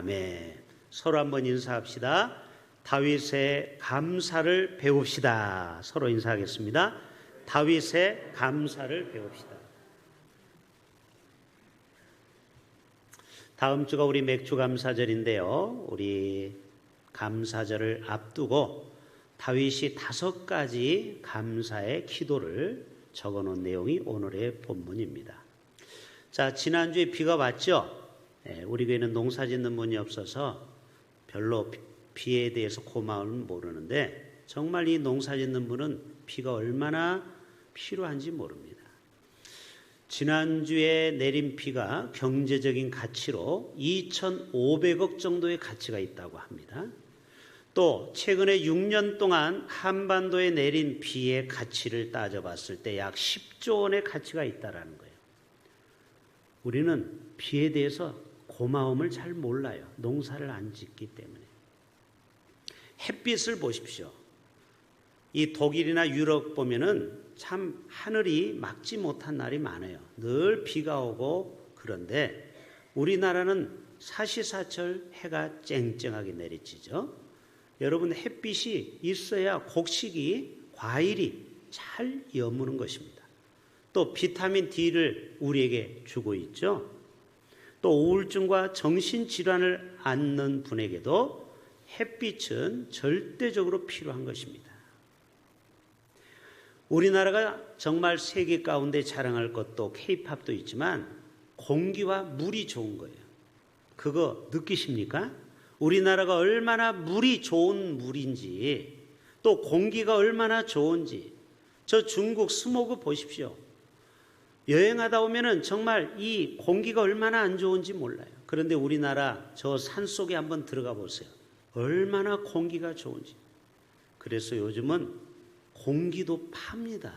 아멘. 서로 한번 인사합시다. 다윗의 감사를 배웁시다. 서로 인사하겠습니다. 다윗의 감사를 배웁시다. 다음 주가 우리 맥주 감사절인데요. 우리 감사절을 앞두고 다윗이 5가지 감사의 기도를 적어놓은 내용이 오늘의 본문입니다. 자, 지난주에 비가 왔죠? 우리 교회는 농사 짓는 분이 없어서 별로 비에 대해서 고마움은 모르는데 정말 이 농사 짓는 분은 비가 얼마나 필요한지 모릅니다. 지난주에 내린 비가 경제적인 가치로 2,500억 정도의 가치가 있다고 합니다. 또 최근에 6년 동안 한반도에 내린 비의 가치를 따져봤을 때 약 10조 원의 가치가 있다는 거예요. 우리는 비에 대해서 고마움을 잘 몰라요. 농사를 안 짓기 때문에. 햇빛을 보십시오. 이 독일이나 유럽 보면은 참 하늘이 막지 못한 날이 많아요. 늘 비가 오고. 그런데 우리나라는 사시사철 해가 쨍쨍하게 내리치죠. 여러분, 햇빛이 있어야 곡식이, 과일이 잘 여무는 것입니다. 또 비타민 D를 우리에게 주고 있죠. 또 우울증과 정신질환을 앓는 분에게도 햇빛은 절대적으로 필요한 것입니다. 우리나라가 정말 세계 가운데 자랑할 것도 K-팝도 있지만 공기와 물이 좋은 거예요. 그거 느끼십니까? 우리나라가 얼마나 물이 좋은 물인지, 또 공기가 얼마나 좋은지. 저 중국 스모그 보십시오. 여행하다 오면은 정말 이 공기가 얼마나 안 좋은지 몰라요. 그런데 우리나라 저 산속에 한번 들어가 보세요. 얼마나 공기가 좋은지. 그래서 요즘은 공기도 팝니다.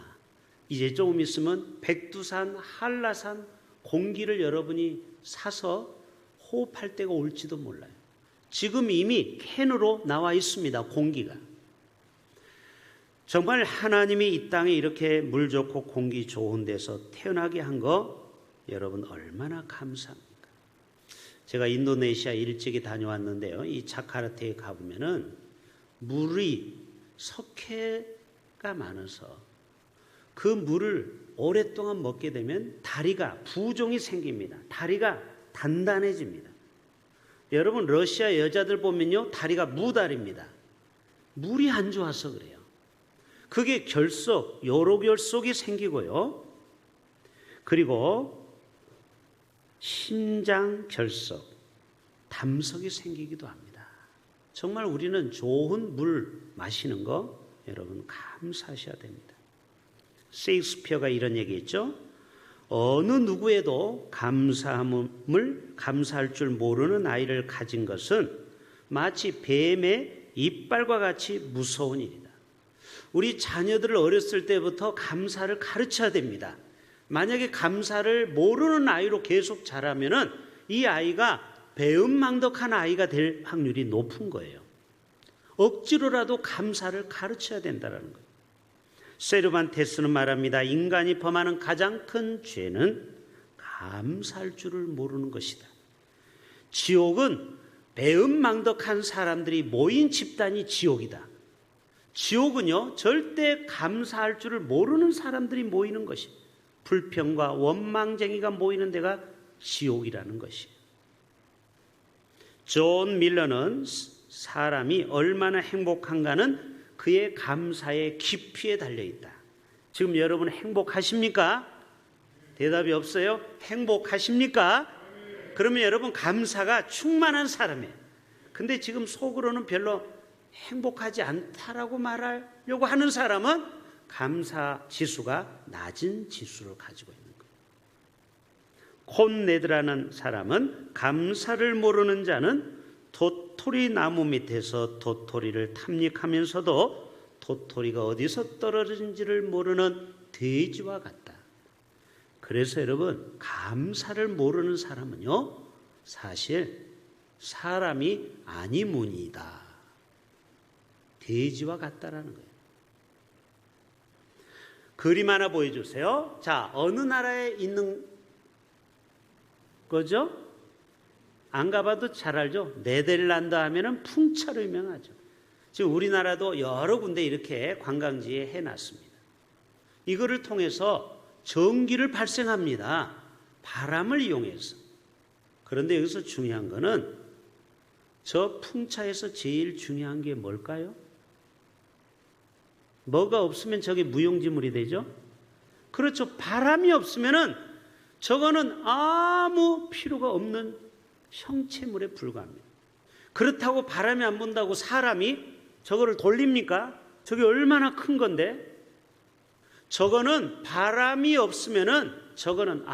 이제 조금 있으면 백두산, 한라산 공기를 여러분이 사서 호흡할 때가 올지도 몰라요. 지금 이미 캔으로 나와 있습니다. 공기가. 정말 하나님이 이 땅에 이렇게 물 좋고 공기 좋은 데서 태어나게 한 거 여러분 얼마나 감사합니까? 제가 인도네시아 일찍이 다녀왔는데요. 이 자카르타에 가보면은 물이 석회가 많아서 그 물을 오랫동안 먹게 되면 다리가 부종이 생깁니다. 다리가 단단해집니다. 여러분, 러시아 여자들 보면요, 다리가 무다리입니다. 물이 안 좋아서 그래요. 그게 결석, 요로결석이 생기고요. 그리고 심장 결석, 담석이 생기기도 합니다. 정말 우리는 좋은 물 마시는 거 여러분 감사하셔야 됩니다. 셰익스피어가 이런 얘기했죠. 어느 누구에도 감사할 줄 모르는 아이를 가진 것은 마치 뱀의 이빨과 같이 무서운 일이다. 우리 자녀들을 어렸을 때부터 감사를 가르쳐야 됩니다. 만약에 감사를 모르는 아이로 계속 자라면은 이 아이가 배은망덕한 아이가 될 확률이 높은 거예요. 억지로라도 감사를 가르쳐야 된다는 거예요. 세르반테스는 말합니다. 인간이 범하는 가장 큰 죄는 감사할 줄을 모르는 것이다. 지옥은 배은망덕한 사람들이 모인 집단이 지옥이다. 지옥은요, 절대 감사할 줄을 모르는 사람들이 모이는 것입니다. 불평과 원망쟁이가 모이는 데가 지옥이라는 것이에요. 존 밀러는 사람이 얼마나 행복한가는 그의 감사의 깊이에 달려있다. 지금 여러분 행복하십니까? 대답이 없어요? 행복하십니까? 그러면 여러분 감사가 충만한 사람이에요. 근데 지금 속으로는 별로 행복하지 않다라고 말하려고 하는 사람은 감사 지수가 낮은 지수를 가지고 있는 거예요. 콘네드라는 사람은 감사를 모르는 자는 도토리 나무 밑에서 도토리를 탐닉하면서도 도토리가 어디서 떨어진지를 모르는 돼지와 같다. 그래서 여러분, 감사를 모르는 사람은요, 사실 사람이 아니문이다. 돼지와 같다라는 거예요. 그림 하나 보여주세요. 자, 어느 나라에 있는 거죠? 안 가봐도 잘 알죠? 네덜란드 하면은 풍차로 유명하죠. 지금 우리나라도 여러 군데 이렇게 관광지에 해놨습니다. 이거를 통해서 전기를 발생합니다. 바람을 이용해서. 그런데 여기서 중요한 거는 저 풍차에서 제일 중요한 게 뭘까요? 뭐가 없으면 저게 무용지물이 되죠? 그렇죠. 바람이 없으면은 저거는 아무 필요가 없는 형체물에 불과합니다. 그렇다고 바람이 안 분다고 사람이 저거를 돌립니까? 저게 얼마나 큰 건데? 저거는 바람이 없으면은 저거는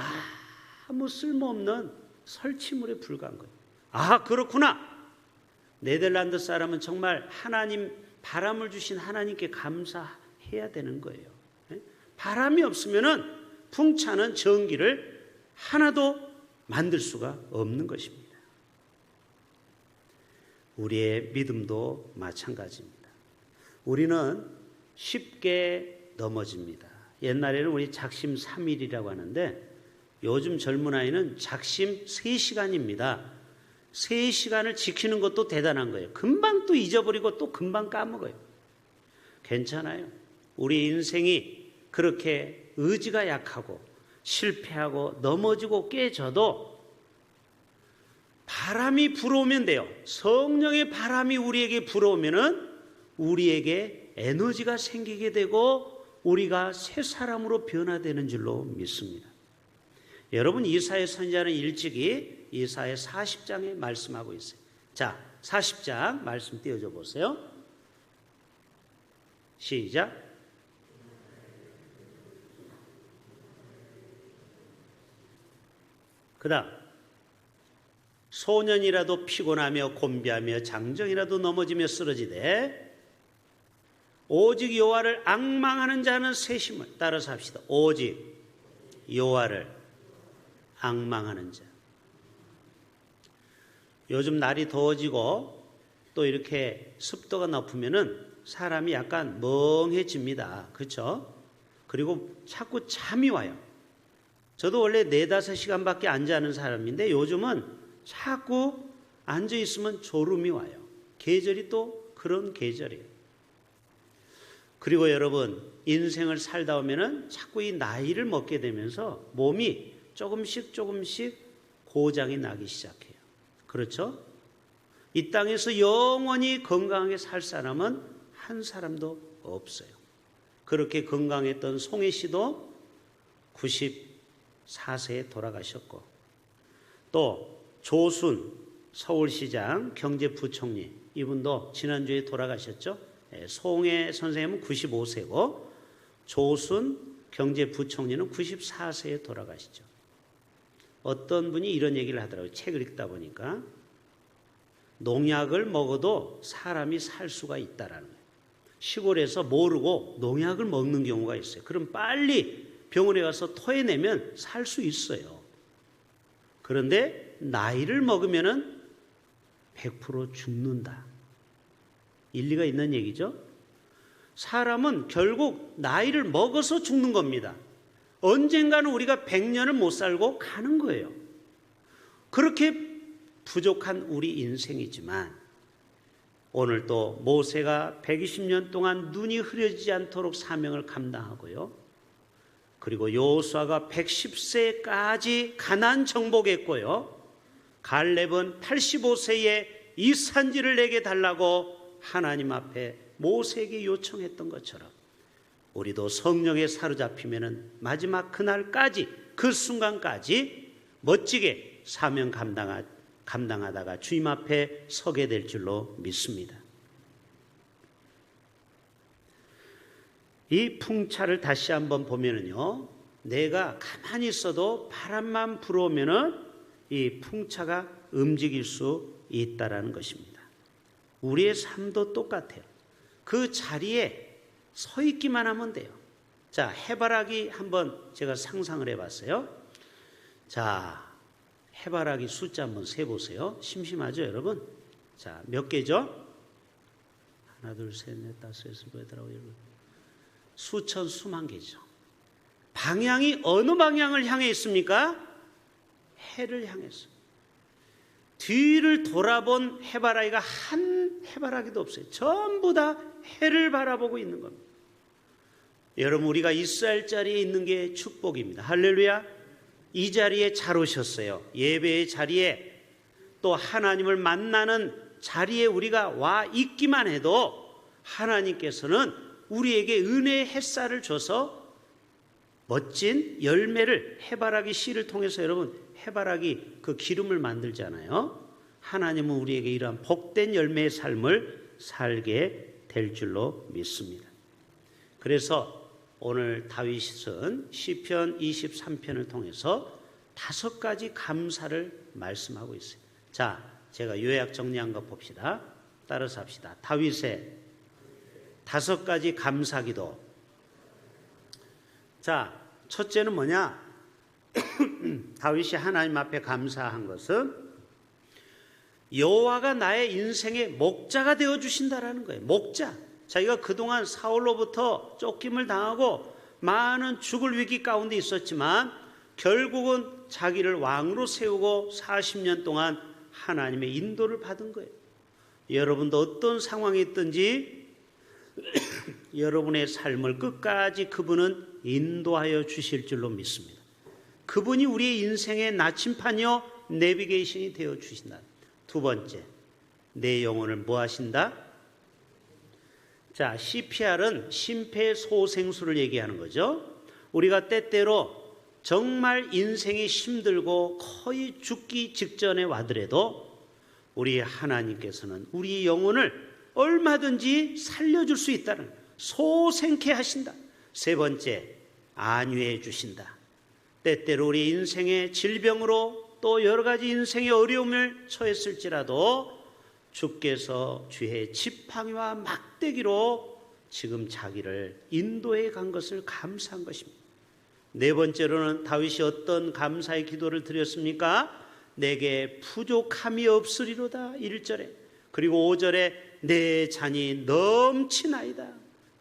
아무 쓸모없는 설치물에 불과한 거예요. 아, 그렇구나. 네덜란드 사람은 정말 하나님, 바람을 주신 하나님께 감사해야 되는 거예요. 바람이 없으면은 풍차는 전기를 하나도 만들 수가 없는 것입니다. 우리의 믿음도 마찬가지입니다. 우리는 쉽게 넘어집니다. 옛날에는 우리 작심 3일이라고 하는데 요즘 젊은 아이는 작심 3시간입니다. 3시간을 지키는 것도 대단한 거예요. 금방 또 잊어버리고 또 금방 까먹어요. 괜찮아요. 우리 인생이 그렇게 의지가 약하고 실패하고 넘어지고 깨져도 바람이 불어오면 돼요. 성령의 바람이 우리에게 불어오면은 우리에게 에너지가 생기게 되고 우리가 새 사람으로 변화되는 줄로 믿습니다. 여러분, 이사야 선지자는 일찍이 이사야 40장에 말씀하고 있어요. 자, 40장 말씀 띄워줘 보세요. 시작. 그다음 소년이라도 피곤하며 곤비하며 장정이라도 넘어지며 쓰러지되 오직 여호와를 앙망하는 자는 새 힘을 따라서 합시다. 오직 여호와를 앙망하는 자. 요즘 날이 더워지고 또 이렇게 습도가 높으면은 사람이 약간 멍해집니다. 그렇죠? 그리고 자꾸 잠이 와요. 저도 원래 4-5시간밖에 안 자는 사람인데 요즘은 자꾸 앉아 있으면 졸음이 와요. 계절이 또 그런 계절이에요. 그리고 여러분, 인생을 살다 보면은 자꾸 이 나이를 먹게 되면서 몸이 조금씩 고장이 나기 시작해요. 그렇죠? 이 땅에서 영원히 건강하게 살 사람은 한 사람도 없어요. 그렇게 건강했던 송혜 씨도 94세에 돌아가셨고, 또 조순 서울시장 경제부총리, 이분도 지난주에 돌아가셨죠. 송혜 선생님은 95세고 조순 경제부총리는 94세에 돌아가시죠. 어떤 분이 이런 얘기를 하더라고요. 책을 읽다 보니까 농약을 먹어도 사람이 살 수가 있다라는 거예요. 시골에서 모르고 농약을 먹는 경우가 있어요. 그럼 빨리 병원에 가서 토해내면 살 수 있어요. 그런데 나이를 먹으면은 100% 죽는다. 일리가 있는 얘기죠. 사람은 결국 나이를 먹어서 죽는 겁니다. 언젠가는 우리가 100년을 못 살고 가는 거예요. 그렇게 부족한 우리 인생이지만 오늘 또 모세가 120년 동안 눈이 흐려지지 않도록 사명을 감당하고요. 그리고 여호수아가 110세까지 가나안 정복했고요. 갈렙은 85세에 이 산지를 내게 달라고 하나님 앞에 모세에게 요청했던 것처럼 우리도 성령에 사로잡히면은 마지막 그날까지, 그 순간까지 멋지게 사명 감당하다가 주님 앞에 서게 될 줄로 믿습니다. 이 풍차를 다시 한번 보면은요, 내가 가만히 있어도 바람만 불어오면은 이 풍차가 움직일 수 있다라는 것입니다. 우리의 삶도 똑같아요. 그 자리에 서 있기만 하면 돼요. 자, 해바라기 한번 제가 상상을 해봤어요. 자, 해바라기 숫자 한번 세보세요. 심심하죠, 여러분? 자, 몇 개죠? 하나, 둘, 셋, 넷, 다섯, 여섯, 일곱, 여덟, 아홉, 열. 수천, 수만 개죠. 방향이 어느 방향을 향해 있습니까? 해를 향해서. 뒤를 돌아본 해바라기가 한 해바라기도 없어요. 전부 다 해를 바라보고 있는 겁니다. 여러분, 우리가 이스라엘 자리에 있는 게 축복입니다. 할렐루야. 이 자리에 잘 오셨어요. 예배의 자리에, 또 하나님을 만나는 자리에 우리가 와 있기만 해도 하나님께서는 우리에게 은혜의 햇살을 줘서 멋진 열매를, 해바라기 씨를 통해서, 여러분, 해바라기 그 기름을 만들잖아요. 하나님은 우리에게 이러한 복된 열매의 삶을 살게 될 줄로 믿습니다. 그래서 오늘 다윗은 시편 23편을 통해서 5가지 감사를 말씀하고 있어요. 자, 제가 요약 정리한 거 봅시다. 따라서 합시다. 다윗의 5가지 감사기도. 자, 첫째는 뭐냐? 다윗이 하나님 앞에 감사한 것은 여호와가 나의 인생의 목자가 되어주신다라는 거예요. 목자. 자기가 그동안 사울로부터 쫓김을 당하고 많은 죽을 위기 가운데 있었지만 결국은 자기를 왕으로 세우고 40년 동안 하나님의 인도를 받은 거예요. 여러분도 어떤 상황이 있든지 여러분의 삶을 끝까지 그분은 인도하여 주실 줄로 믿습니다. 그분이 우리의 인생의 나침판이요 내비게이션이 되어 주신다. 두 번째, 내 영혼을 뭐 하신다? 자, CPR은 심폐소생술을 얘기하는 거죠. 우리가 때때로 정말 인생이 힘들고 거의 죽기 직전에 와더라도 우리 하나님께서는 우리 영혼을 얼마든지 살려줄 수 있다는, 소생케 하신다. 세 번째, 안위해 주신다. 때때로 우리 인생의 질병으로 또 여러 가지 인생의 어려움을 처했을지라도 주께서 주의 지팡이와 막대기로 지금 자기를 인도해 간 것을 감사한 것입니다. 네 번째로는 다윗이 어떤 감사의 기도를 드렸습니까? 내게 부족함이 없으리로다 1절에, 그리고 5절에 내 잔이 넘치나이다.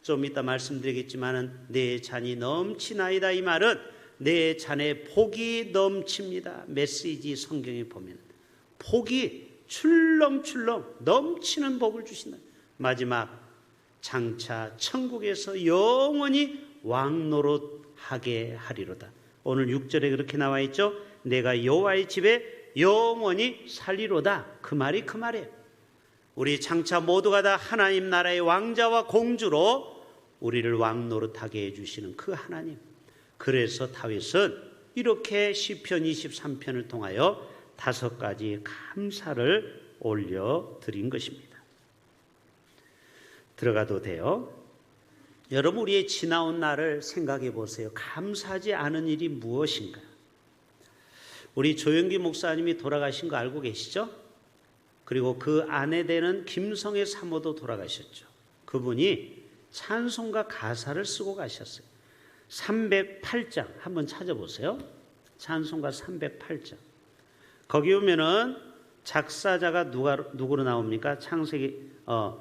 좀 이따 말씀드리겠지만은 내 잔이 넘치나이다, 이 말은 내 잔에 복이 넘칩니다. 메시지 성경에 보면 복이 출렁출렁 넘치는 복을 주신다. 마지막, 장차 천국에서 영원히 왕노릇하게 하리로다. 오늘 6절에 그렇게 나와 있죠. 내가 여호와의 집에 영원히 살리로다. 그 말이에요. 우리 장차 모두가 다 하나님 나라의 왕자와 공주로 우리를 왕노릇하게 해주시는 그 하나님. 그래서 다윗은 이렇게 시편 23편을 통하여 5가지 감사를 올려드린 것입니다. 들어가도 돼요? 여러분, 우리의 지나온 날을 생각해 보세요. 감사하지 않은 일이 무엇인가? 우리 조영기 목사님이 돌아가신 거 알고 계시죠? 그리고 그 아내 되는 김성애 사모도 돌아가셨죠. 그분이 찬송가 가사를 쓰고 가셨어요. 308장 한번 찾아보세요. 찬송가 308장. 거기 보면은 작사자가 누구로 나옵니까? 찬송가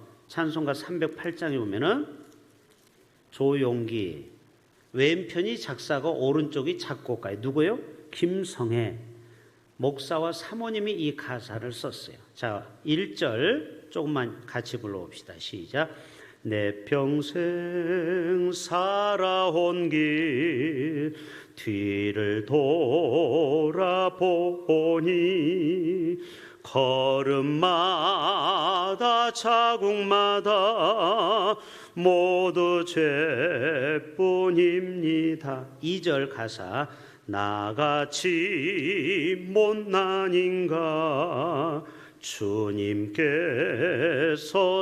308장에 보면은 조용기, 왼편이 작사고 오른쪽이 작곡가예요. 누구요? 김성애 목사와 사모님이 이 가사를 썼어요. 자, 1절 조금만 같이 불러봅시다. 시작. 내 평생 살아온 길 뒤를 돌아보니 걸음마다 자국마다 모두 죄뿐입니다. 2절 가사. 나같이 못난인가 주님께서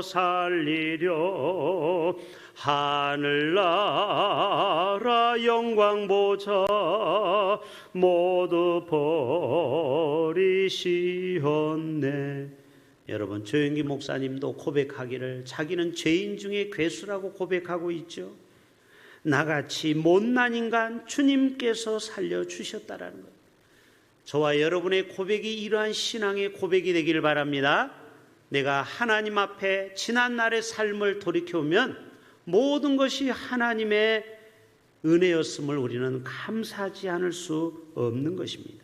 살리려 하늘나라 영광 보좌 모두 버리시었네. 여러분, 조영기 목사님도 고백하기를 자기는 죄인 중에 괴수라고 고백하고 있죠. 나같이 못난 인간 주님께서 살려주셨다라는 거예요. 저와 여러분의 고백이 이러한 신앙의 고백이 되기를 바랍니다. 내가 하나님 앞에 지난날의 삶을 돌이켜보면 모든 것이 하나님의 은혜였음을 우리는 감사하지 않을 수 없는 것입니다.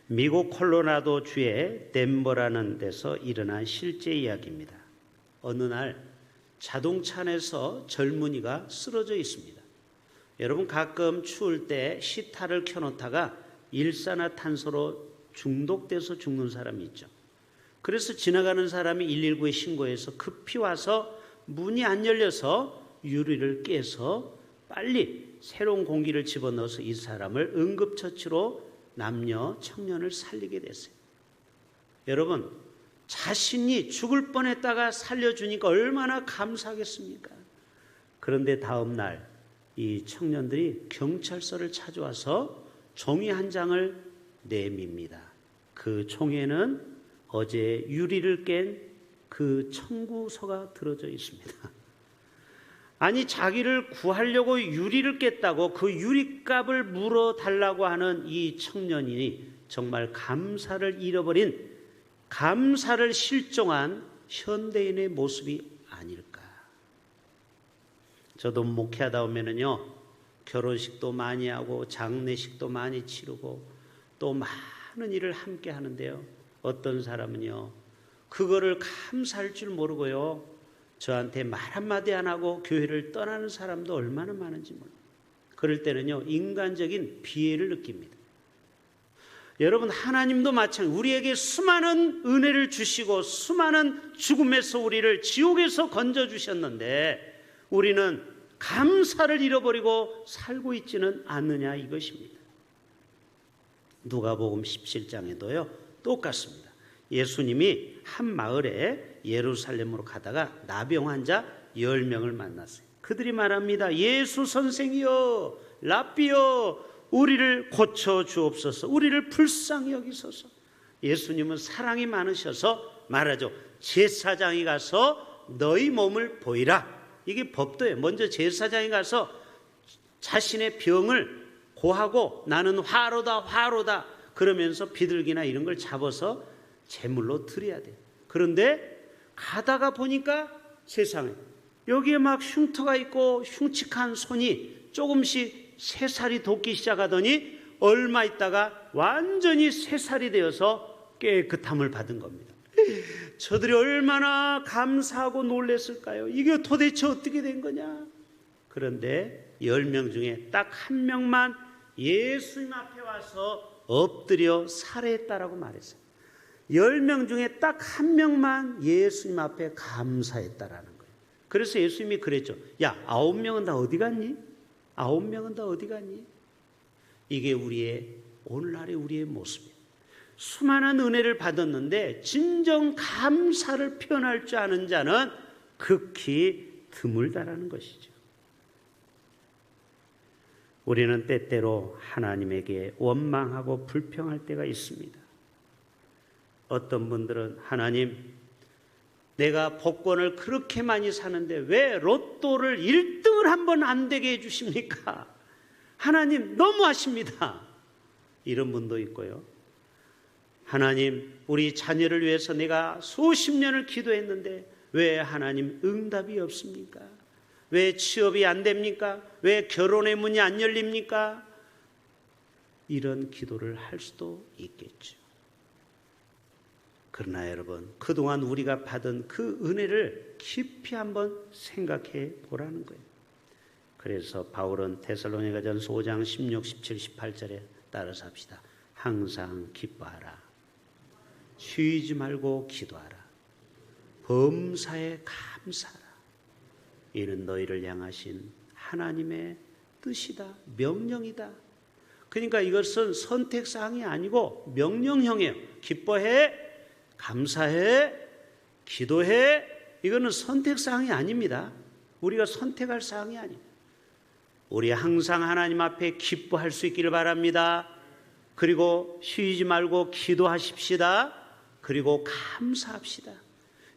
미국 콜로라도 주의 덴버라는 데서 일어난 실제 이야기입니다. 어느 날 자동차 안에서 젊은이가 쓰러져 있습니다. 여러분, 가끔 추울 때 시타를 켜놓다가 일산화탄소로 중독돼서 죽는 사람이 있죠. 그래서 지나가는 사람이 119에 신고해서 급히 와서 문이 안 열려서 유리를 깨서 빨리 새로운 공기를 집어넣어서 이 사람을 응급처치로 남녀 청년을 살리게 됐어요. 여러분, 자신이 죽을 뻔했다가 살려주니까 얼마나 감사하겠습니까? 그런데 다음 날 이 청년들이 경찰서를 찾아와서 종이 한 장을 내밉니다. 그 종이에는 어제 유리를 깬 그 청구서가 들어져 있습니다. 아니, 자기를 구하려고 유리를 깼다고 그 유리값을 물어달라고 하는 이 청년이 정말 감사를 잃어버린, 감사를 실종한 현대인의 모습이 아닐까. 저도 목회하다 보면은요, 결혼식도 많이 하고 장례식도 많이 치르고 또 많은 일을 함께 하는데요, 어떤 사람은요 그거를 감사할 줄 모르고요 저한테 말 한마디 안 하고 교회를 떠나는 사람도 얼마나 많은지 몰라요. 그럴 때는요 인간적인 비애를 느낍니다. 여러분, 하나님도 마찬가지로 우리에게 수많은 은혜를 주시고 수많은 죽음에서 우리를 지옥에서 건져주셨는데 우리는 감사를 잃어버리고 살고 있지는 않느냐, 이것입니다. 누가복음 17장에도요 똑같습니다. 예수님이 한 마을에 예루살렘으로 가다가 나병 환자 10명을 만났어요. 그들이 말합니다. 예수 선생이여, 랍비여, 우리를 고쳐 주옵소서, 우리를 불쌍히 여기소서. 예수님은 사랑이 많으셔서 말하죠. 제사장이 가서 너희 몸을 보이라. 이게 법도예요. 먼저 제사장이 가서 자신의 병을 고하고 나는 화로다 그러면서 비둘기나 이런 걸 잡아서 제물로 드려야 돼요. 그런데 가다가 보니까 세상에 여기에 막 흉터가 있고 흉측한 손이 조금씩 새살이 돋기 시작하더니 얼마 있다가 완전히 새살이 되어서 깨끗함을 받은 겁니다. 저들이 얼마나 감사하고 놀랐을까요? 이게 도대체 어떻게 된 거냐? 그런데 10명 중에 딱 한 명만 예수님 앞에 와서 엎드려 살해했다라고 말했어요. 10명 중에 딱 한 명만 예수님 앞에 감사했다라는 거예요. 그래서 예수님이 그랬죠. 야, 9명은 다 어디 갔니? 9명은 다 어디 갔니? 이게 오늘날의 우리의 모습이에요. 수많은 은혜를 받았는데 진정 감사를 표현할 줄 아는 자는 극히 드물다라는 것이죠. 우리는 때때로 하나님에게 원망하고 불평할 때가 있습니다. 어떤 분들은 하나님, 내가 복권을 그렇게 많이 사는데 왜 로또를 1등을 한번 안 되게 해주십니까? 하나님 너무하십니다. 이런 분도 있고요. 하나님, 우리 자녀를 위해서 내가 수십 년을 기도했는데 왜 하나님 응답이 없습니까? 왜 취업이 안 됩니까? 왜 결혼의 문이 안 열립니까? 이런 기도를 할 수도 있겠죠. 그러나 여러분, 그동안 우리가 받은 그 은혜를 깊이 한번 생각해 보라는 거예요. 그래서 바울은 데살로니가전서 5장 16, 17, 18절에 따라서 합시다. 항상 기뻐하라. 쉬지 말고 기도하라. 범사에 감사하라. 이는 너희를 향하신 하나님의 뜻이다. 명령이다. 그러니까 이것은 선택사항이 아니고 명령형이에요. 기뻐해, 감사해, 기도해. 이거는 선택사항이 아닙니다. 우리가 선택할 사항이 아닙니다. 우리 항상 하나님 앞에 기뻐할 수 있기를 바랍니다. 그리고 쉬지 말고 기도하십시다. 그리고 감사합시다.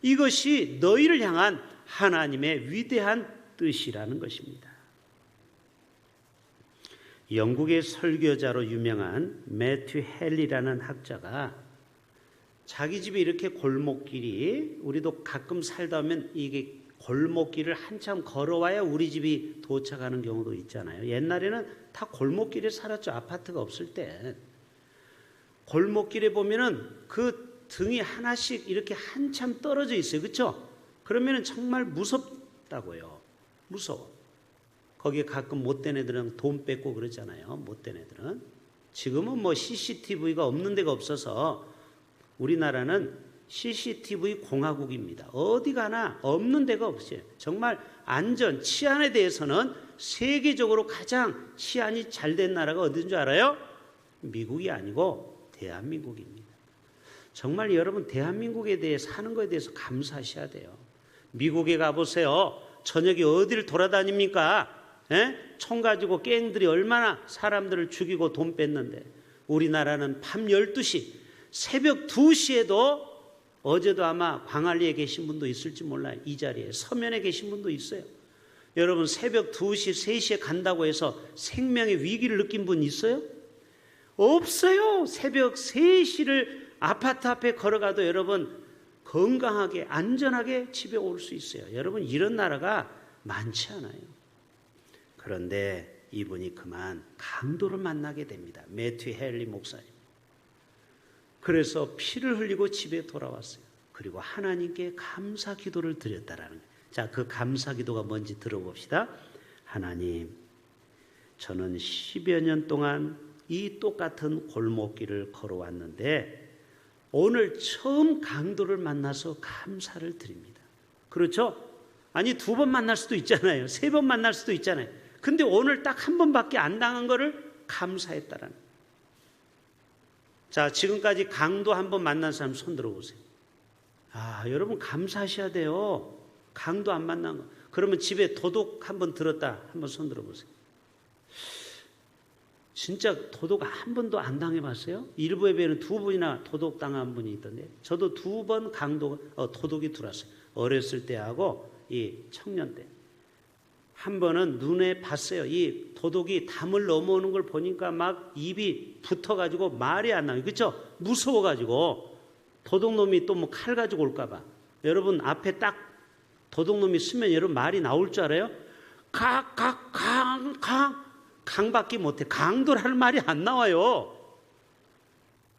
이것이 너희를 향한 하나님의 위대한 뜻이라는 것입니다. 영국의 설교자로 유명한 매튜 헨리라는 학자가 자기 집이 이렇게 골목길이, 우리도 가끔 살다 보면 이게 골목길을 한참 걸어와야 우리 집이 도착하는 경우도 있잖아요. 옛날에는 다 골목길에 살았죠. 아파트가 없을 때. 골목길에 보면은 그 등이 하나씩 이렇게 한참 떨어져 있어요. 그렇죠? 그러면은 정말 무섭다고요. 무서워. 거기에 가끔 못된 애들은 돈 뺏고 그러잖아요. 못된 애들은. 지금은 뭐 CCTV가 없는 데가 없어서 우리나라는 CCTV 공화국입니다. 어디 가나 없는 데가 없어요. 정말 안전, 치안에 대해서는 세계적으로 가장 치안이 잘 된 나라가 어딘 줄 알아요? 미국이 아니고 대한민국입니다. 정말 여러분 대한민국에 대해 사는 거에 대해서 감사하셔야 돼요. 미국에 가보세요. 저녁에 어디를 돌아다닙니까? 총 가지고 갱들이 얼마나 사람들을 죽이고 돈 뺐는데 우리나라는 밤 12시, 새벽 2시에도 어제도 아마 광안리에 계신 분도 있을지 몰라요. 이 자리에 서면에 계신 분도 있어요. 여러분 새벽 2시, 3시에 간다고 해서 생명의 위기를 느낀 분 있어요? 없어요. 새벽 3시를 아파트 앞에 걸어가도 여러분 건강하게 안전하게 집에 올 수 있어요. 여러분 이런 나라가 많지 않아요. 그런데 이분이 그만 강도를 만나게 됩니다. 매튜 헨리 목사님. 그래서 피를 흘리고 집에 돌아왔어요. 그리고 하나님께 감사 기도를 드렸다라는 거예요. 자, 그 감사 기도가 뭔지 들어봅시다. 하나님, 저는 10여 년 동안 이 똑같은 골목길을 걸어왔는데 오늘 처음 강도를 만나서 감사를 드립니다. 그렇죠? 아니 2번 만날 수도 있잖아요. 3번 만날 수도 있잖아요. 근데 오늘 딱 1번밖에 안 당한 거를 감사했다라는 거예요. 자, 지금까지 강도 1번 만난 사람 손 들어보세요. 아, 여러분 감사하셔야 돼요. 강도 안 만난 거. 그러면 집에 도둑 1번 들었다. 한번 손 들어보세요. 진짜 도둑 1번도 안 당해봤어요? 일부 예배는 2번이나 도둑 당한 분이 있던데 저도 2번 도둑이 들어왔어요. 어렸을 때하고 이 청년 때. 한 번은 눈에 봤어요. 이 도둑이 담을 넘어오는 걸 보니까 막 입이 붙어가지고 말이 안 나요. 그렇죠? 무서워가지고 도둑놈이 또 뭐 칼 가지고 올까봐. 여러분 앞에 딱 도둑놈이 쓰면 여러분 말이 나올 줄 알아요? 강밖에 못해. 강도를 할 말이 안 나와요.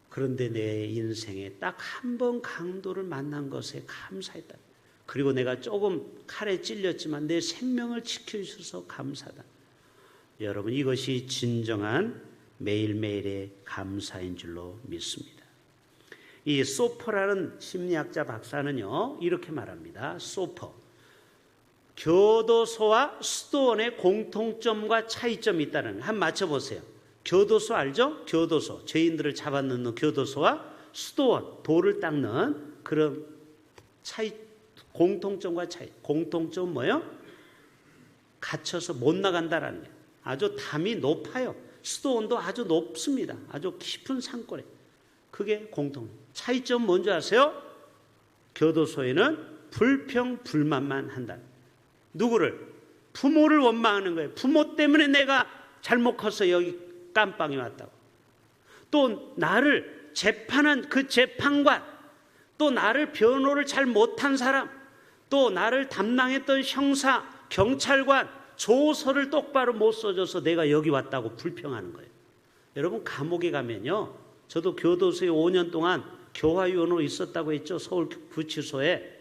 그런데 내 인생에 딱 1번 강도를 만난 것에 감사했다. 그리고 내가 조금 칼에 찔렸지만 내 생명을 지켜주셔서 감사다. 여러분 이것이 진정한 매일매일의 감사인 줄로 믿습니다. 이 소퍼라는 심리학자 박사는요 이렇게 말합니다. 소퍼. 교도소와 수도원의 공통점과 차이점이 있다는 거. 한번 맞춰보세요. 교도소 알죠? 교도소. 죄인들을 잡아넣는 교도소와 수도원, 돌을 닦는 그런 차이, 공통점과 차이. 공통점은 뭐예요? 갇혀서 못 나간다라는 거예요. 아주 담이 높아요. 수도원도 아주 높습니다. 아주 깊은 산골에. 그게 공통. 차이점은 뭔지 아세요? 교도소에는 불평, 불만만 한다. 누구를? 부모를 원망하는 거예요. 부모 때문에 내가 잘못 커서 여기 깜빵이 왔다고. 또 나를 재판한 그 재판관, 또 나를 변호를 잘 못한 사람, 또 나를 담당했던 형사, 경찰관, 조서를 똑바로 못 써줘서 내가 여기 왔다고 불평하는 거예요. 여러분 감옥에 가면요. 저도 교도소에 5년 동안 교화위원으로 있었다고 했죠. 서울구치소에.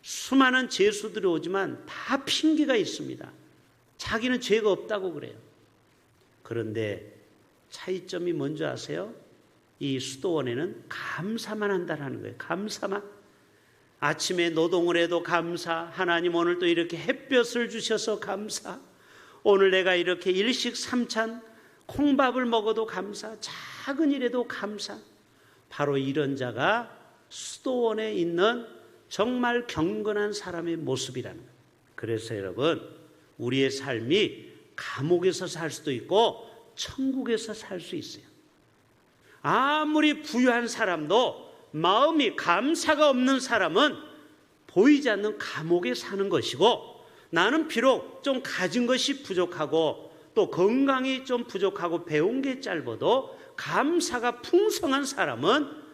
수많은 죄수들이 오지만 다 핑계가 있습니다. 자기는 죄가 없다고 그래요. 그런데 차이점이 뭔지 아세요? 이 수도원에는 감사만 한다는 거예요. 감사만. 아침에 노동을 해도 감사. 하나님 오늘 또 이렇게 햇볕을 주셔서 감사. 오늘 내가 이렇게 일식 삼찬 콩밥을 먹어도 감사. 작은 일에도 감사. 바로 이런 자가 수도원에 있는 정말 경건한 사람의 모습이라는 거예요. 그래서 여러분 우리의 삶이 감옥에서 살 수도 있고 천국에서 살 수 있어요. 아무리 부유한 사람도 마음이 감사가 없는 사람은 보이지 않는 감옥에 사는 것이고 나는 비록 좀 가진 것이 부족하고 또 건강이 좀 부족하고 배운 게 짧아도 감사가 풍성한 사람은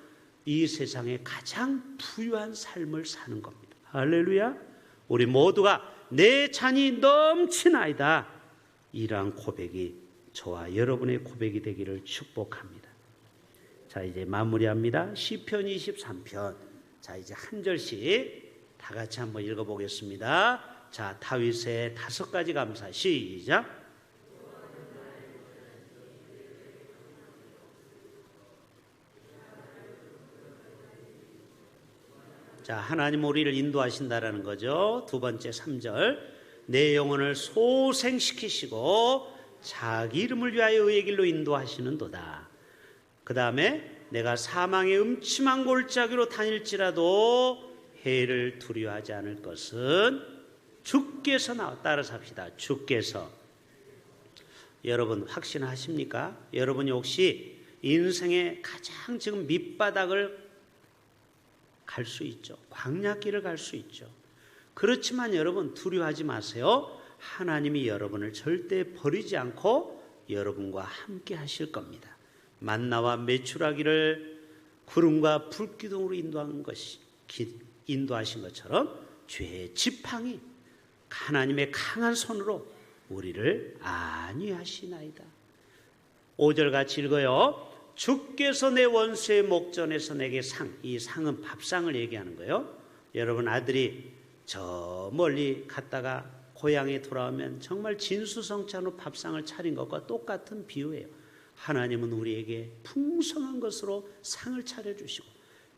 이 세상에 가장 부유한 삶을 사는 겁니다. 할렐루야. 우리 모두가 내 잔이 넘치나이다. 이러한 고백이 저와 여러분의 고백이 되기를 축복합니다. 자, 이제 마무리합니다. 시편 23편. 자, 이제 한 절씩 다 같이 한번 읽어보겠습니다. 자, 다윗의 5가지 감사. 시작. 자, 하나님 우리를 인도하신다라는 거죠. 두 번째 3절. 내 영혼을 소생시키시고 자기 이름을 위하여 의의 길로 인도하시는도다. 그 다음에 내가 사망의 음침한 골짜기로 다닐지라도 해를 두려워하지 않을 것은 주께서 따라서 합시다. 주께서. 여러분 확신하십니까? 여러분이 혹시 인생의 가장 지금 밑바닥을 갈 수 있죠. 광야길을 갈 수 있죠. 그렇지만 여러분 두려워하지 마세요. 하나님이 여러분을 절대 버리지 않고 여러분과 함께 하실 겁니다. 만나와 메추라기를 구름과 불기둥으로 인도하신 것처럼 죄의 지팡이 하나님의 강한 손으로 우리를 안위하시나이다. 5절 같이 읽어요. 주께서 내 원수의 목전에서 내게 이 상은 밥상을 얘기하는 거예요. 여러분 아들이 저 멀리 갔다가 고향에 돌아오면 정말 진수성찬으로 밥상을 차린 것과 똑같은 비유예요. 하나님은 우리에게 풍성한 것으로 상을 차려주시고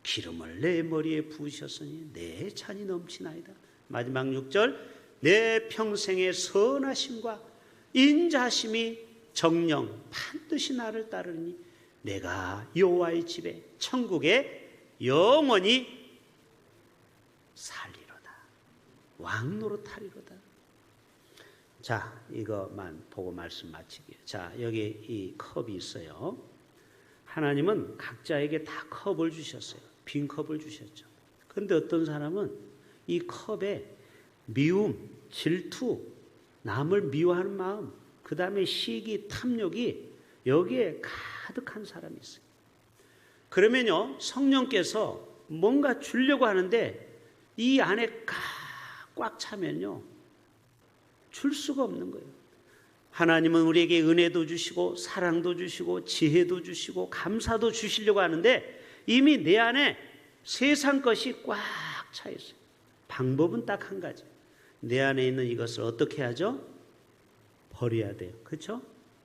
기름을 내 머리에 부으셨으니 내 잔이 넘치나이다. 마지막 6절. 내 평생의 선하심과 인자하심이 정령 반드시 나를 따르니 내가 여호와의 집에 천국에 영원히 살리로다. 왕노릇하리로다. 자, 이것만 보고 말씀 마치게요. 자, 여기 이 컵이 있어요. 하나님은 각자에게 다 컵을 주셨어요. 빈 컵을 주셨죠. 그런데 어떤 사람은 이 컵에 미움, 질투, 남을 미워하는 마음, 그 다음에 시기, 탐욕이 여기에 가득한 사람이 있어요. 그러면요, 성령께서 뭔가 주려고 하는데 이 안에 꽉 차면요, 줄 수가 없는 거예요. 하나님은 우리에게 은혜도 주시고 사랑도 주시고 지혜도 주시고 감사도 주시려고 하는데 이미 내 안에 세상 것이 꽉 차 있어요. 방법은 딱 한 가지. 내 안에 있는 이것을 어떻게 하죠? 버려야 돼요. 그렇죠?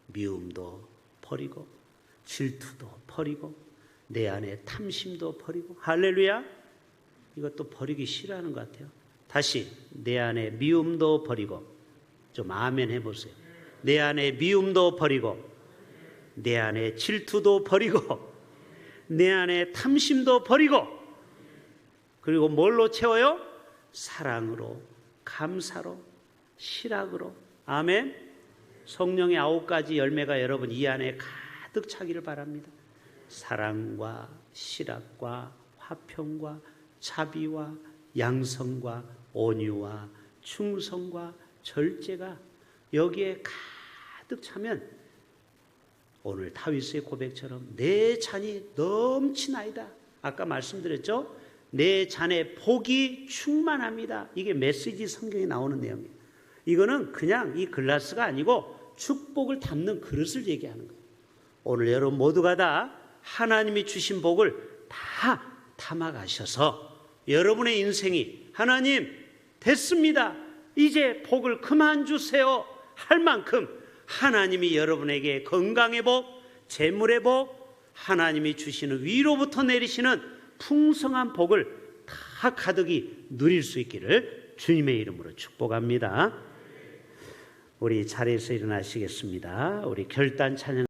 미움도 버리고 질투도 버리고 내 안에 탐심도 버리고. 할렐루야. 이것도 버리기 싫어하는 것 같아요. 다시 내 안에 미움도 버리고. 좀 아멘 해보세요. 내 안에 미움도 버리고 내 안에 질투도 버리고 내 안에 탐심도 버리고. 그리고 뭘로 채워요? 사랑으로, 감사로, 실학으로. 아멘. 성령의 9가지 열매가 여러분 이 안에 가득 차기를 바랍니다. 사랑과 실학과 화평과 자비와 양성과 온유와 충성과 절제가 여기에 가득 차면 오늘 다윗의 고백처럼 내 잔이 넘치나이다. 아까 말씀드렸죠? 내 잔에 복이 충만합니다. 이게 메시지 성경에 나오는 내용이에요. 이거는 그냥 이 글라스가 아니고 축복을 담는 그릇을 얘기하는 거예요. 오늘 여러분 모두가 다 하나님이 주신 복을 다 담아가셔서 여러분의 인생이 하나님 됐습니다. 이제 복을 그만 주세요 할 만큼 하나님이 여러분에게 건강의 복, 재물의 복, 하나님이 주시는 위로부터 내리시는 풍성한 복을 다 가득히 누릴 수 있기를 주님의 이름으로 축복합니다. 우리 자리에서 일어나시겠습니다. 우리 결단 찬양